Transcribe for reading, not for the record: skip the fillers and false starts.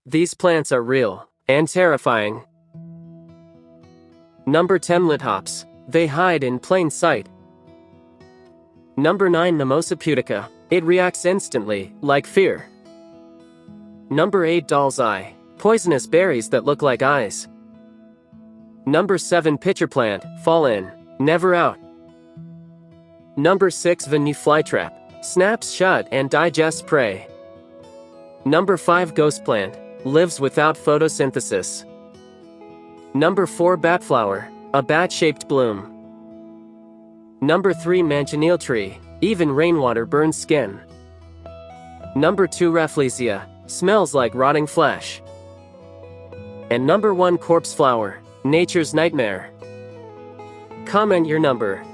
These plants are real and terrifying. Number 10 Lithops. They hide in plain sight. Number 9 Mimosa pudica. It reacts instantly, like fear. Number 8 Doll's Eye. Poisonous berries that look like eyes. Number 7 Pitcher plant. Fall in, never out. Number 6 Venue flytrap. Snaps shut and digests prey. Number 5 Ghost plant. Lives without photosynthesis. Number 4 Batflower. A bat-shaped bloom. Number 3 Manchineel tree. Even rainwater burns skin. Number 2 Rafflesia. Smells like rotting flesh. And number 1 Corpse flower. Nature's nightmare. Comment your number.